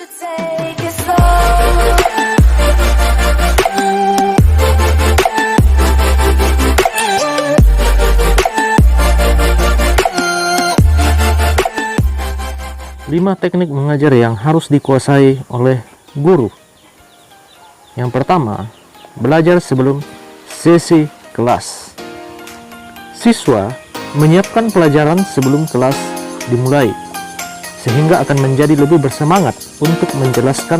Lima teknik mengajar yang harus dikuasai oleh guru. Yang pertama, belajar sebelum sesi kelas. Siswa menyiapkan pelajaran sebelum kelas dimulai, sehingga akan menjadi lebih bersemangat untuk menjelaskan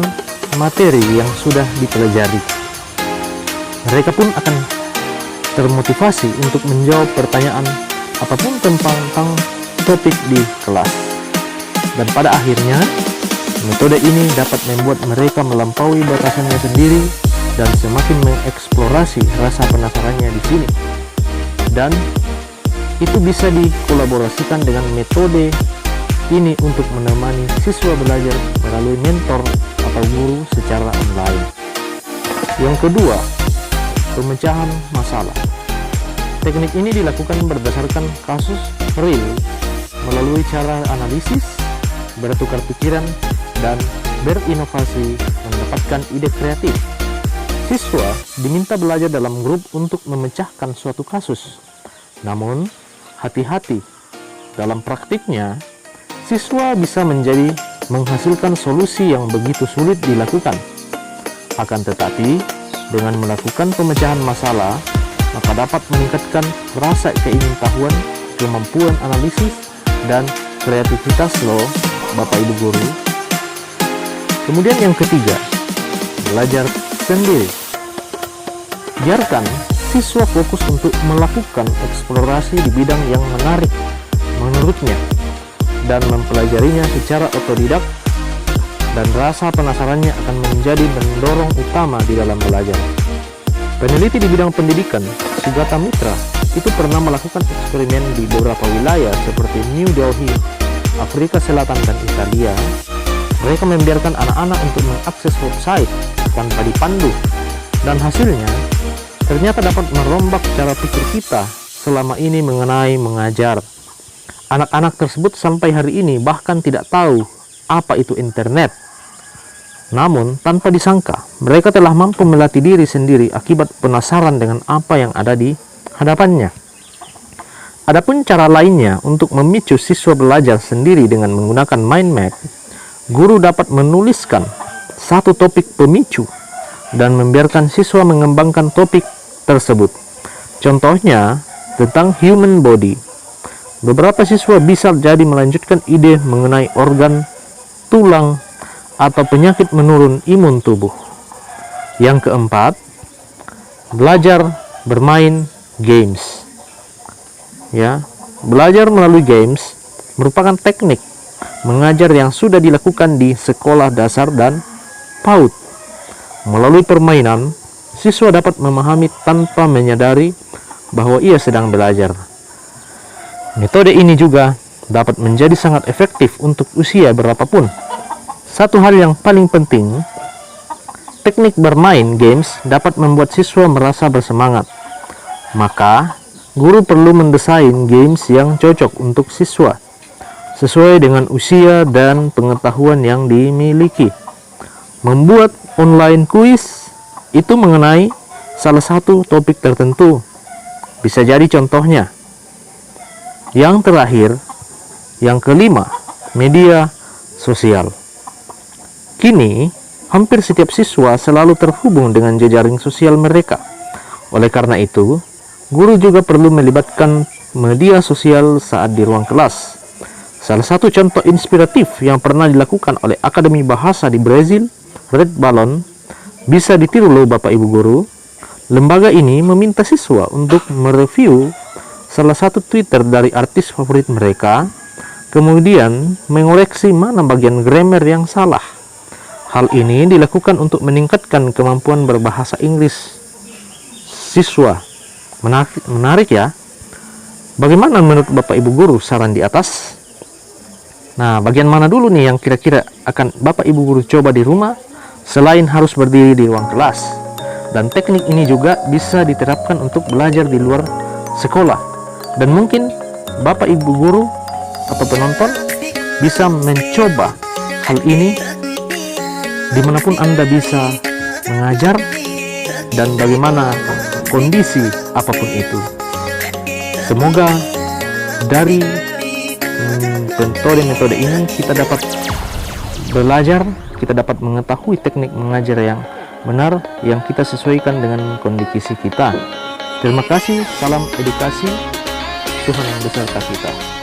materi yang sudah dipelajari. Mereka pun akan termotivasi untuk menjawab pertanyaan apapun tentang topik di kelas. Dan pada akhirnya, metode ini dapat membuat mereka melampaui batasannya sendiri dan semakin mengeksplorasi rasa penasarannya di sini. Dan itu bisa dikolaborasikan dengan metode ini untuk menemani siswa belajar melalui mentor atau guru secara online. Yang kedua, pemecahan masalah. Teknik ini dilakukan berdasarkan kasus real melalui cara analisis, bertukar pikiran, dan berinovasi mendapatkan ide kreatif. Siswa diminta belajar dalam grup untuk memecahkan suatu kasus. Namun, hati-hati, dalam praktiknya, siswa bisa menghasilkan solusi yang begitu sulit dilakukan. Akan tetapi, dengan melakukan pemecahan masalah, maka dapat meningkatkan rasa keingintahuan, kemampuan analisis, dan kreativitas loh, Bapak Ibu Guru. Kemudian yang ketiga, belajar sendiri. Biarkan siswa fokus untuk melakukan eksplorasi di bidang yang menarik menurutnya dan mempelajarinya secara otodidak, dan rasa penasarannya akan menjadi mendorong utama di dalam belajar. Peneliti di bidang pendidikan, Sugata Mitra, itu pernah melakukan eksperimen di beberapa wilayah seperti New Delhi, Afrika Selatan, dan Italia. Mereka membiarkan anak-anak untuk mengakses website tanpa dipandu, dan hasilnya ternyata dapat merombak cara pikir kita selama ini mengenai mengajar. Anak-anak tersebut sampai hari ini bahkan tidak tahu apa itu internet. Namun, tanpa disangka, mereka telah mampu melatih diri sendiri akibat penasaran dengan apa yang ada di hadapannya. Adapun cara lainnya untuk memicu siswa belajar sendiri dengan menggunakan mind map, guru dapat menuliskan satu topik pemicu dan membiarkan siswa mengembangkan topik tersebut. Contohnya, tentang human body. Beberapa siswa bisa jadi melanjutkan ide mengenai organ, tulang, atau penyakit menurun imun tubuh. Yang keempat, belajar bermain games. Ya, belajar melalui games merupakan teknik mengajar yang sudah dilakukan di sekolah dasar dan PAUD. Melalui permainan, siswa dapat memahami tanpa menyadari bahwa ia sedang belajar. Metode ini juga dapat menjadi sangat efektif untuk usia berapapun. Satu hal yang paling penting, teknik bermain games dapat membuat siswa merasa bersemangat. Maka, guru perlu mendesain games yang cocok untuk siswa, sesuai dengan usia dan pengetahuan yang dimiliki. Membuat online kuis itu mengenai salah satu topik tertentu bisa jadi contohnya. Yang terakhir, yang kelima, media sosial. Kini, hampir setiap siswa selalu terhubung dengan jejaring sosial mereka. Oleh karena itu, guru juga perlu melibatkan media sosial saat di ruang kelas. Salah satu contoh inspiratif yang pernah dilakukan oleh Akademi Bahasa di Brazil, Red Balloon, bisa ditiru loh Bapak Ibu Guru. Lembaga ini meminta siswa untuk mereview salah satu Twitter dari artis favorit mereka, kemudian mengoreksi mana bagian grammar yang salah. Hal ini dilakukan untuk meningkatkan kemampuan berbahasa Inggris siswa. Menarik ya. Bagaimana menurut Bapak Ibu Guru saran di atas? Nah, bagian mana dulu nih yang kira-kira akan Bapak Ibu Guru coba di rumah selain harus berdiri di ruang kelas? Dan teknik ini juga bisa diterapkan untuk belajar di luar sekolah. Dan mungkin Bapak Ibu Guru atau penonton bisa mencoba hal ini dimanapun Anda bisa mengajar dan bagaimana kondisi apapun itu. Semoga dari metode ini kita dapat belajar, kita dapat mengetahui teknik mengajar yang benar yang kita sesuaikan dengan kondisi kita. Terima kasih, salam edukasi, Tuhan yang beserta kita.